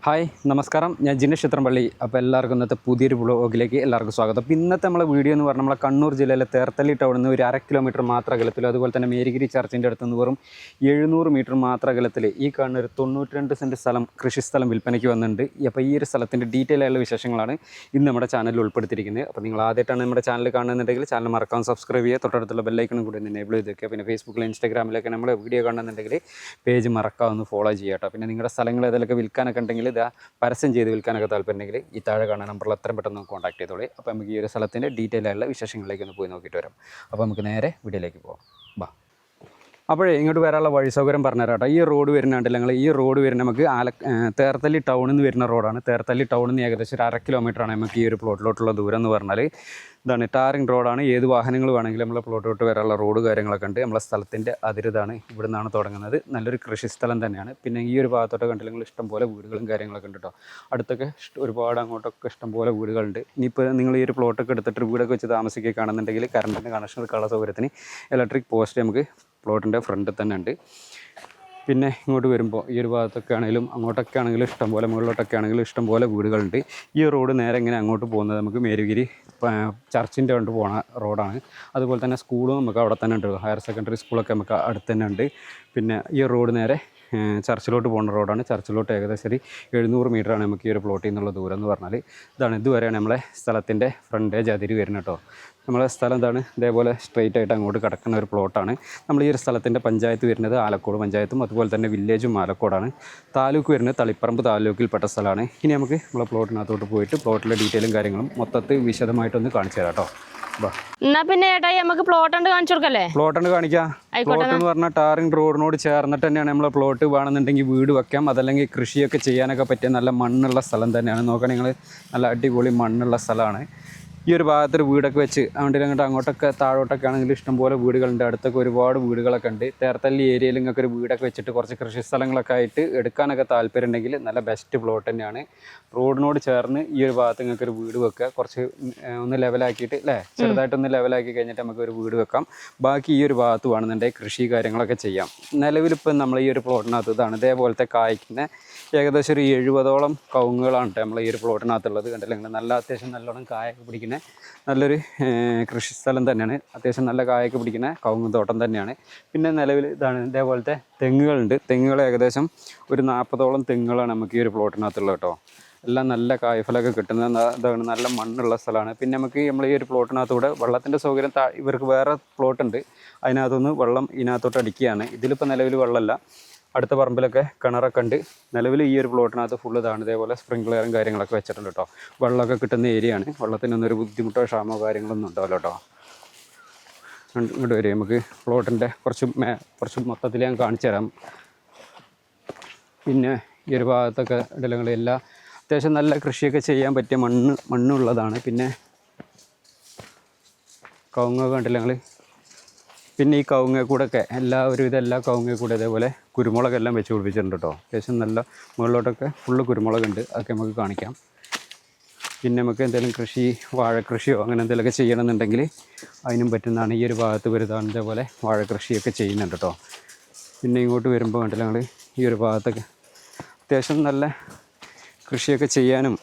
Hi നമസ്കാരം, ഞാൻ ജിനേഷ് ചിത്രംപള്ളി. അപ്പോൾ എല്ലാവർക്കും ഇന്നത്തെ പുതിയൊരു വ്ളോഗിലേക്ക് എല്ലാവർക്കും സ്വാഗതം. അപ്പോൾ ഇന്നത്തെ നമ്മളെ വീഡിയോ എന്ന് പറഞ്ഞാൽ നമ്മളെ കണ്ണൂർ ജില്ലയിലെ തേർത്തല്ലി ടൗണിൽ നിന്ന് ഒരു 1/2 കിലോമീറ്റർ മാത്രം അകലത്തിലും അതുപോലെ തന്നെ മേരിഗിരി ചർച്ചിൻ്റെ അടുത്ത് നിന്ന് വെറും 700 മീറ്റർ മാത്രം അകലത്തിൽ ഈ കാണുന്ന ഒരു 92 സെൻറ്റ് സ്ഥലം കൃഷിസ്ഥലം വിൽപ്പനയ്ക്ക് വന്നിട്ടുണ്ട്. അപ്പോൾ ഈ ഒരു സ്ഥലത്തിൻ്റെ ഡീറ്റെയിൽ ആയുള്ള വിശേഷങ്ങളാണ് ഇന്ന് നമ്മുടെ ചാനലിൽ ഉൾപ്പെടുത്തിയിരിക്കുന്നത്. അപ്പോൾ നിങ്ങൾ ആദ്യമായിട്ടാണ് നമ്മുടെ ചാനൽ കാണുന്നുണ്ടെങ്കിൽ ചാനൽ മറക്കാൻ സബ്സ്ക്രൈബ് ചെയ്യുക, തൊട്ടടുത്തുള്ള ബെല്ലൈക്കണും കൂടി എനേബിൾ ചെയ്ത് വെക്കുക. പിന്നെ ഫേസ്ബുക്കിലും ഇൻസ്റ്റാഗ്രാമിലൊക്കെ നമ്മുടെ വീഡിയോ കാണുന്നുണ്ടെങ്കിൽ പേജ് മറക്കാമെന്ന് ഫോളോ ചെയ്യുക കേട്ടോ. പിന്നെ നിങ്ങളുടെ സ്ഥലങ്ങൾ ഏതെങ്കിലുമൊക്കെ വിൽക്കാനൊക്കെ ഉണ്ടെങ്കിൽ ഇതാ പരസ്യം ചെയ്ത് വിൽക്കാനൊക്കെ താല്പര്യമുണ്ടെങ്കിൽ ഈ താഴെ കാണാൻ നമ്പറിൽ എത്രയും പെട്ടെന്ന് കോൺടാക്ട് ചെയ്തോളൂ. അപ്പോൾ നമുക്ക് ഈ ഒരു സ്ഥലത്തിൻ്റെ ഡീറ്റെയിൽ ആയുള്ള വിശേഷങ്ങളിലേക്ക് ഒന്ന് പോയി നോക്കിയിട്ട് വരാം. അപ്പോൾ നമുക്ക് നേരെ വീഡിയോയിലേക്ക് പോകാം. ബാ. അപ്പോഴേ ഇങ്ങോട്ട് വരാനുള്ള വഴി സൗകര്യം പറഞ്ഞുതരാം കേട്ടോ. ഈ റോഡ് വരുന്നുണ്ടല്ലോ, ഞങ്ങൾ ഈ റോഡ് വരുന്ന നമുക്ക് തേർത്തല്ലി ടൗണിൽ നിന്ന് വരുന്ന റോഡാണ്. തേർത്തല്ലി ടൗണിൽ നിന്ന് ഏകദേശം ഒരു 1/2 കിലോമീറ്ററാണ് നമുക്ക് ഈ ഒരു പ്ലോട്ടിലോട്ടുള്ള ദൂരം എന്ന് പറഞ്ഞാൽ. ഇതാണ് ടാറിങ് റോഡാണ്. ഏത് വാഹനങ്ങൾ വേണമെങ്കിലും നമ്മളെ പ്ലോട്ടിലോട്ട് വരാനുള്ള റോഡ് കാര്യങ്ങളൊക്കെ ഉണ്ട്. നമ്മളെ സ്ഥലത്തിൻ്റെ അതിരുതാണ് ഇവിടെ നിന്നാണ് തുടങ്ങുന്നത്. നല്ലൊരു കൃഷിസ്ഥലം തന്നെയാണ്. പിന്നെ ഈ ഒരു ഭാഗത്തോട്ട് കണ്ടില്ലെങ്കിൽ ഇഷ്ടംപോലെ വീടുകളും കാര്യങ്ങളൊക്കെ ഉണ്ട് കേട്ടോ. അടുത്തൊക്കെ ഒരുപാട് അങ്ങോട്ടൊക്കെ ഇഷ്ടംപോലെ വീടുകളുണ്ട്. ഇനിയിപ്പോൾ നിങ്ങൾ ഈ ഒരു പ്ലോട്ടൊക്കെ എടുത്തിട്ട് വീടൊക്കെ വെച്ച് താമസിക്കുകയാണെന്നുണ്ടെങ്കിൽ കറണ്ടിൻ്റെ കണക്ഷൻ എടുക്കാനുള്ള സൗകര്യത്തിന് ഇലക്ട്രിക് പോസ്റ്റ് നമുക്ക് പ്ലോട്ടിൻ്റെ ഫ്രണ്ടിൽ തന്നെ ഉണ്ട്. പിന്നെ ഇങ്ങോട്ട് വരുമ്പോൾ ഈ ഒരു ഭാഗത്തൊക്കെ ആണെങ്കിലും അങ്ങോട്ടൊക്കെ ആണെങ്കിലും ഇഷ്ടംപോലെ മുകളിലോട്ടൊക്കെ ആണെങ്കിലും ഇഷ്ടംപോലെ വീടുകളുണ്ട്. ഈ റോഡ് നേരെ ഇങ്ങനെ അങ്ങോട്ട് പോകുന്നത് നമുക്ക് മേരുഗിരി ചർച്ചിൻ്റെ കൊണ്ട് പോകുന്ന റോഡാണ്. അതുപോലെ തന്നെ സ്കൂളും നമുക്ക് അവിടെ തന്നെ ഉണ്ട്. ഹയർ സെക്കൻഡറി സ്കൂളൊക്കെ നമുക്ക് അടുത്ത് തന്നെ ഉണ്ട്. പിന്നെ ഈ റോഡ് നേരെ ചർച്ചിലോട്ട് പോകുന്ന റോഡാണ്. ചർച്ചിലോട്ട് ഏകദേശം ഒരു 700 മീറ്ററാണ് നമുക്ക് ഈ ഒരു പ്ലോട്ടിൽ നിന്നുള്ള ദൂരം എന്ന് പറഞ്ഞാൽ. ഇതാണ്, ഇതുവരെയാണ് നമ്മളെ സ്ഥലത്തിൻ്റെ ഫ്രണ്ടേജ് അതിര് വരുന്നത് കേട്ടോ. നമ്മളെ സ്ഥലം എന്താണ് ഇതേപോലെ സ്ട്രെയിറ്റ് ആയിട്ട് അങ്ങോട്ട് കിടക്കുന്ന ഒരു പ്ലോട്ടാണ്. നമ്മൾ ഈ ഒരു സ്ഥലത്തിൻ്റെ പഞ്ചായത്ത് വരുന്നത് ആലക്കോട് പഞ്ചായത്തും അതുപോലെ തന്നെ വില്ലേജും ആലക്കോടാണ്. താലൂക്ക് വരുന്നത് തളിപ്പറമ്പ് താലൂക്കിൽപ്പെട്ട സ്ഥലമാണ്. ഇനി നമുക്ക് നമ്മളെ പ്ലോട്ടിനകത്തോട്ട് പോയിട്ട് പ്ലോട്ടിലെ ഡീറ്റെയിലും കാര്യങ്ങളും മൊത്തത്തിൽ വിശദമായിട്ടൊന്ന് കാണിച്ചു തരാം കേട്ടോ. എന്നാ പിന്നെ ഏട്ടായി നമുക്ക് പ്ലോട്ട് കാണിച്ചു കൊടുക്കല്ലേ? പ്ലോട്ട് കാണിക്കാം. പ്ലോട്ട് എന്ന് പറഞ്ഞാൽ ടാറിങ് റോഡിനോട് ചേർന്നിട്ട് തന്നെയാണ് നമ്മളെ പ്ലോട്ട്. വേണമെന്നുണ്ടെങ്കിൽ വീട് വെക്കാം, അതല്ലെങ്കിൽ കൃഷിയൊക്കെ ചെയ്യാനൊക്കെ പറ്റിയ നല്ല മണ്ണുള്ള സ്ഥലം തന്നെയാണ്. നോക്കണം നിങ്ങൾ, നല്ല അടിപൊളി മണ്ണുള്ള സ്ഥലമാണ്. ഈ ഒരു ഭാഗത്തൊരു വീടൊക്കെ വെച്ച് അതുകൊണ്ട് അങ്ങോട്ടൊക്കെ താഴോട്ടൊക്കെ ആണെങ്കിൽ ഇഷ്ടംപോലെ വീടുകളുണ്ട്. അടുത്തൊക്കെ ഒരുപാട് വീടുകളൊക്കെ ഉണ്ട്. തേർത്തല്ലി ഏരിയയിൽ നിങ്ങൾക്ക് ഒരു വീടൊക്കെ വെച്ചിട്ട് കുറച്ച് കൃഷി സ്ഥലങ്ങളൊക്കെ ആയിട്ട് എടുക്കാനൊക്കെ താല്പര്യം ഉണ്ടെങ്കിൽ നല്ല ബെസ്റ്റ് പ്ലോട്ട് തന്നെയാണ്. റോഡിനോട് ചേർന്ന് ഈ ഒരു ഭാഗത്ത് നിങ്ങൾക്ക് ഒരു വീട് വെക്കുക. കുറച്ച് ഒന്ന് ലെവലാക്കിയിട്ട് അല്ലേ, ചെറുതായിട്ടൊന്ന് ലെവലാക്കി കഴിഞ്ഞിട്ട് നമുക്ക് ഒരു വീട് വെക്കാം. ബാക്കി ഈ ഒരു ഭാഗത്ത് വേണമെന്നുണ്ടെങ്കിൽ കൃഷി കാര്യങ്ങളൊക്കെ ചെയ്യാം. നിലവിലിപ്പം നമ്മൾ ഈ ഒരു പ്ലോട്ടിനകത്ത് ഇതാണ് ഇതേപോലത്തെ കായ്ക്കുന്ന ഏകദേശം ഒരു 70ഓളം കവുങ്ങുകളാണ് നമ്മൾ ഈ ഒരു പ്ലോട്ടിനകത്തുള്ളത്. കണ്ടില്ലെങ്കിൽ നല്ല അത്യാവശ്യം നല്ലോണം കായൊക്കെ പിടിക്കുന്ന നല്ലൊരു കൃഷിസ്ഥലം തന്നെയാണ്. അത്യാവശ്യം നല്ല കായൊക്കെ പിടിക്കുന്ന കവുങ്ങ് തോട്ടം തന്നെയാണ്. പിന്നെ നിലവിൽ ഇതാണ് ഇതേപോലത്തെ തെങ്ങുകളുണ്ട്. തെങ്ങുകൾ ഏകദേശം ഒരു 40ഓളം തെങ്ങുകളാണ് നമുക്ക് ഈ ഒരു പ്ലോട്ടിനകത്തുള്ളത് കേട്ടോ. എല്ലാം നല്ല കായ്ഫലമൊക്കെ കിട്ടുന്ന ഇതാണ്, നല്ല മണ്ണുള്ള സ്ഥലമാണ്. പിന്നെ നമുക്ക് നമ്മൾ ഈ ഒരു പ്ലോട്ടിനകത്തൂടെ വെള്ളത്തിൻ്റെ സൗകര്യം ഇവർക്ക് വേറെ പ്ലോട്ടുണ്ട്, അതിനകത്തുനിന്ന് വെള്ളം ഇതിനകത്തോട്ട് അടിക്കുകയാണ്. ഇതിലിപ്പോൾ നിലവിൽ വെള്ളമല്ല, അടുത്ത പറമ്പിലൊക്കെ കിണറൊക്കെ ഉണ്ട്. നിലവിൽ ഈ ഒരു പ്ലോട്ടിനകത്ത് ഫുള്ള് ഇതാണ് ഇതേപോലെ സ്പ്രിംഗ്ലറും കാര്യങ്ങളൊക്കെ വെച്ചിട്ടുണ്ട് കേട്ടോ. വെള്ളമൊക്കെ കിട്ടുന്ന ഏരിയയാണ്. വെള്ളത്തിനൊന്നും ഒരു ബുദ്ധിമുട്ടോ ക്ഷാമോ കാര്യങ്ങളൊന്നും ഉണ്ടാവില്ല കേട്ടോ. ഇങ്ങോട്ട് വരും, നമുക്ക് പ്ലോട്ടിൻ്റെ കുറച്ച് മൊത്തത്തിൽ ഞാൻ കാണിച്ചു തരാം. പിന്നെ ഈ ഒരു ഭാഗത്തൊക്കെ ഇടലങ്ങളെല്ലാം അത്യാവശ്യം നല്ല കൃഷിയൊക്കെ ചെയ്യാൻ പറ്റിയ മണ്ണുള്ളതാണ്. പിന്നെ കവുങ്ങൊക്കെ ഉണ്ടല്ലെങ്കിൽ പിന്നെ ഈ കവുങ്ങ കൂടെയൊക്കെ എല്ലാ കവുങ്ങ കൂടെ ഇതേപോലെ കുരുമുളകെല്ലാം വെച്ച് പിടിപ്പിച്ചിട്ടുണ്ട് കേട്ടോ. അത്യാവശ്യം നല്ല മുകളിലോട്ടൊക്കെ ഫുള്ള് കുരുമുളകുണ്ട്. അതൊക്കെ നമുക്ക് കാണിക്കാം. പിന്നെ നമുക്ക് എന്തെങ്കിലും വാഴക്കൃഷിയോ അങ്ങനെ എന്തെങ്കിലുമൊക്കെ ചെയ്യണമെന്നുണ്ടെങ്കിൽ അതിനും പറ്റുന്നതാണ്. ഈ ഒരു ഭാഗത്ത് വരുന്നതാണ് ഇതേപോലെ വാഴക്കൃഷിയൊക്കെ ചെയ്യുന്നുണ്ട് കേട്ടോ. പിന്നെ ഇങ്ങോട്ട് വരുമ്പോൾ കണ്ടില്ല ഞങ്ങൾ ഈ ഒരു ഭാഗത്തൊക്കെ അത്യാവശ്യം നല്ല കൃഷിയൊക്കെ ചെയ്യാനും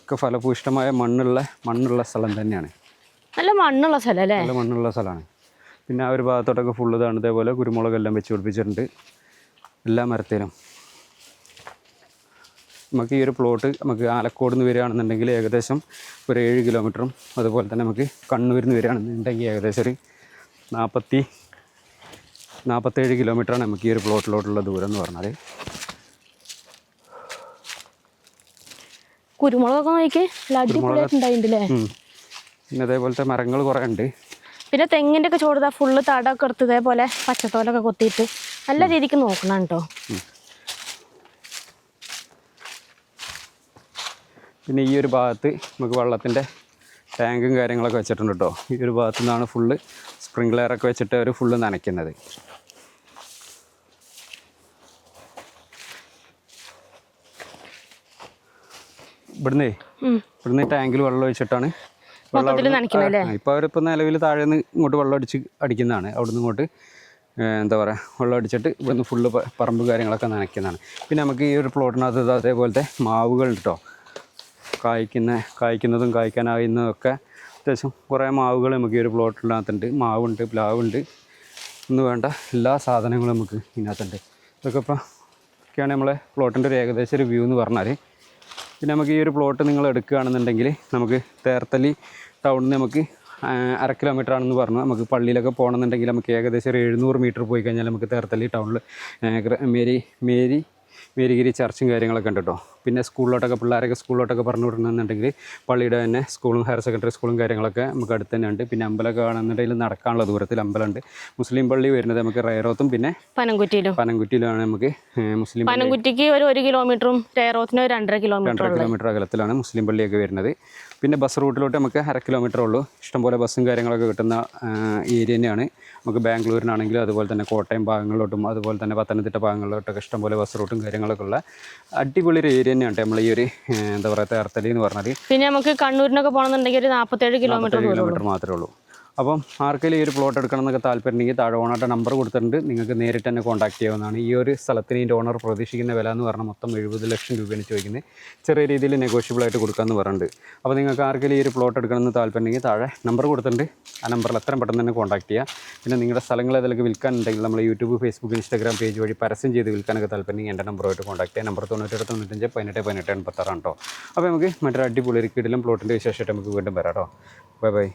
ഒക്കെ ഫലഭൂയിഷ്ടമായ മണ്ണുള്ള സ്ഥലം തന്നെയാണ്. നല്ല മണ്ണുള്ള സ്ഥലം അല്ലേ? നല്ല മണ്ണുള്ള സ്ഥലമാണ്. പിന്നെ ആ ഒരു ഭാഗത്തോട്ടൊക്കെ ഫുള്ള് ഇതാണ് ഇതേപോലെ കുരുമുളകെല്ലാം വെച്ച് പിടിപ്പിച്ചിട്ടുണ്ട് എല്ലാ മരത്തിലും. നമുക്ക് ഈ ഒരു പ്ലോട്ട് നമുക്ക് ആലക്കോട് നിന്ന് വരികയാണെന്നുണ്ടെങ്കിൽ ഏകദേശം ഒരു 7 കിലോമീറ്ററും അതുപോലെ തന്നെ നമുക്ക് കണ്ണൂരിൽ നിന്ന് വരികയാണെന്നുണ്ടെങ്കിൽ ഏകദേശം ഒരു 47 കിലോമീറ്ററാണ് നമുക്ക് ഈ ഒരു പ്ലോട്ടിലോട്ടുള്ള ദൂരം എന്ന് പറഞ്ഞാൽ. കുരുമുളകൊക്കെ നോക്കി അടിപൊളിയായിട്ടുണ്ടായില്ലേ? പിന്നെ അതേപോലത്തെ മരങ്ങൾ കുറേ ഉണ്ട്. പിന്നെ തെങ്ങിൻ്റെ ഒക്കെ ചോടുതാ ഫുള്ള് തടമൊക്കെ എടുത്ത് ഇതേപോലെ പച്ചത്തോലൊക്കെ കൊത്തിയിട്ട് നല്ല രീതിക്ക് നോക്കണം കേട്ടോ. പിന്നെ ഈ ഒരു ഭാഗത്ത് നമുക്ക് വെള്ളത്തിൻ്റെ ടാങ്കും കാര്യങ്ങളൊക്കെ വെച്ചിട്ടുണ്ട് കേട്ടോ. ഈ ഒരു ഭാഗത്തു നിന്നാണ് ഫുള്ള് സ്പ്രിംഗ്ലറൊക്കെ വെച്ചിട്ട് അവർ ഫുള്ള് നനയ്ക്കുന്നത്. ഇവിടുന്ന് ടാങ്കിൽ വെള്ളം ഒഴിച്ചിട്ടാണ് ഇപ്പോൾ അവരിപ്പോൾ നിലവിൽ താഴെ നിന്ന് ഇങ്ങോട്ട് വെള്ളം അടിക്കുന്നതാണ്. അവിടുന്ന് ഇങ്ങോട്ട് എന്താ പറയുക വെള്ളം അടിച്ചിട്ട് ഇവിടുന്ന് ഫുള്ള് പറമ്പ് കാര്യങ്ങളൊക്കെ നനയ്ക്കുന്നതാണ്. പിന്നെ നമുക്ക് ഈ ഒരു പ്ലോട്ടിനകത്ത് അതേപോലത്തെ മാവുകളുണ്ട് കേട്ടോ. കായ്ക്കുന്നതും കായ്ക്കാനാകുന്നതൊക്കെ അത്യാവശ്യം കുറേ മാവുകൾ നമുക്ക് ഈ ഒരു പ്ലോട്ടിനകത്തുണ്ട്. മാവുണ്ട്, പ്ലാവുണ്ട്, എന്ന് വേണ്ട എല്ലാ സാധനങ്ങളും നമുക്ക് ഇതിനകത്തുണ്ട്. ഇതൊക്കെ ഇപ്പോൾ ഒക്കെയാണ് നമ്മളെ പ്ലോട്ടിൻ്റെ ഒരു ഏകദേശം ഒരു വ്യൂ എന്ന് പറഞ്ഞാൽ. പിന്നെ നമുക്ക് ഈ ഒരു പ്ലോട്ട് നിങ്ങൾ എടുക്കുകയാണെന്നുണ്ടെങ്കിൽ നമുക്ക് തേർത്തല്ലി ടൗണിൽ നിന്ന് നമുക്ക് 1/2 കിലോമീറ്റർ ആണെന്ന് പറഞ്ഞു. നമുക്ക് പള്ളിയിലൊക്കെ പോകണമെന്നുണ്ടെങ്കിൽ നമുക്ക് ഏകദേശം ഒരു 700 മീറ്റർ പോയി കഴിഞ്ഞാൽ നമുക്ക് തേർത്തല്ലി ടൗണിൽ മേരിഗിരി ചർച്ചും കാര്യങ്ങളൊക്കെ ഉണ്ട് കേട്ടോ. പിന്നെ പിള്ളേരൊക്കെ സ്കൂളിലോട്ടൊക്കെ പറഞ്ഞു വിടണമെന്നുണ്ടെങ്കിൽ പള്ളിയുടെ തന്നെ സ്കൂളും ഹയർ സെക്കൻഡറി സ്കൂളും കാര്യങ്ങളൊക്കെ നമുക്ക് അടുത്ത് തന്നെ ഉണ്ട്. പിന്നെ അമ്പലമൊക്കെ കാണുന്നുണ്ടെങ്കിൽ നടക്കാനുള്ള ദൂരത്തിൽ അമ്പലമുണ്ട്. മുസ്ലിം പള്ളി വരുന്നത് നമുക്ക് റേറോത്തും പിന്നെ പനംകുറ്റിയിലുമാണ് നമുക്ക് മുസ്ലിം. പനംകുറ്റിക്ക് ഒരു 1 കിലോമീറ്ററും റേറോത്തിന് 2.5 കിലോമീറ്റർ അകലത്തിലാണ് മുസ്ലിം പള്ളിയൊക്കെ വരുന്നത്. പിന്നെ ബസ് റൂട്ടിലോട്ട് നമുക്ക് 1/2 കിലോമീറ്റർ ഉള്ളൂ. ഇഷ്ടംപോലെ ബസ്സും കാര്യങ്ങളൊക്കെ കിട്ടുന്ന ഏരിയ തന്നെയാണ്. നമുക്ക് ബാംഗ്ലൂരിനാണെങ്കിലും അതുപോലെ തന്നെ കോട്ടയം ഭാഗങ്ങളിലോട്ടും അതുപോലെ തന്നെ പത്തനംതിട്ട ഭാഗങ്ങളിലോട്ടൊക്കെ ഇഷ്ടംപോലെ ബസ് റൂട്ടും കാര്യങ്ങളൊക്കെ ഉള്ള അടിപൊളി ഒരു ഏരിയ തന്നെയാണ് നമ്മൾ ഈ ഒരു എന്താ പറയുക തേർത്തല്ലി എന്ന് പറഞ്ഞാൽ. പിന്നെ നമുക്ക് കണ്ണൂരിനൊക്കെ പോകണമെന്നുണ്ടെങ്കിൽ ഒരു 47 കിലോമീറ്റർ മാത്രമേ ഉള്ളൂ. അപ്പം ആർക്കെങ്കിലും ഈ ഒരു പ്ലോട്ട് എടുക്കണം എന്നൊക്കെ താല്പര്യമുണ്ടെങ്കിൽ താഴെ ഓണറുടെ നമ്പർ കൊടുത്തിട്ടുണ്ട്. നിങ്ങൾക്ക് നേരിട്ട് തന്നെ കോൺടാക്ട് ചെയ്യാവുന്നതാണ്. ഈ ഒരു സ്ഥലത്തിന് ഇതിൻ്റെ ഓണർ പ്രതീക്ഷിക്കുന്ന വില എന്ന് പറഞ്ഞാൽ മൊത്തം 70 ലക്ഷം രൂപയാണ് ചോദിക്കുന്നത്. ചെറിയ രീതിയിൽ നെഗോഷ്യബിളായിട്ട് കൊടുക്കാമെന്ന് പറഞ്ഞിട്ടുണ്ട്. അപ്പോൾ നിങ്ങൾക്ക് ആർക്കെങ്കിലും ഈ ഒരു പ്ലോട്ട് എടുക്കണമെന്ന് താല്പര്യമുണ്ടെങ്കിൽ താഴെ നമ്പർ കൊടുത്തിട്ടുണ്ട്. ആ നമ്പറിൽ എത്രയും പെട്ടെന്ന് തന്നെ കോൺടാക്ട് ചെയ്യുക. പിന്നെ നിങ്ങളുടെ സ്ഥലങ്ങൾ ഏതൊക്കെ വിൽക്കാനുണ്ടെങ്കിൽ നമ്മൾ യൂട്യൂബ്, ഫേസ്ബുക്ക്, ഇൻസ്റ്റാഗ്രാം പേജ് വഴി പരസ്യം ചെയ്ത് വിൽക്കാനൊക്കെ താല്പര്യമുണ്ടെങ്കിൽ എൻ്റെ നമ്പറുമായിട്ട് കോൺടാക്ട് ചെയ്യുക. നമ്പർ 97 95 18 18 86 കേട്ടോ. അപ്പോൾ നമുക്ക് മറ്റൊരു അടിപൊളി ഒരു കിടിലം പ്ലോട്ടിൻ്റെ വിശേഷമായിട്ട് നമുക്ക് വീണ്ടും വരാം കേട്ടോ. Bye bye.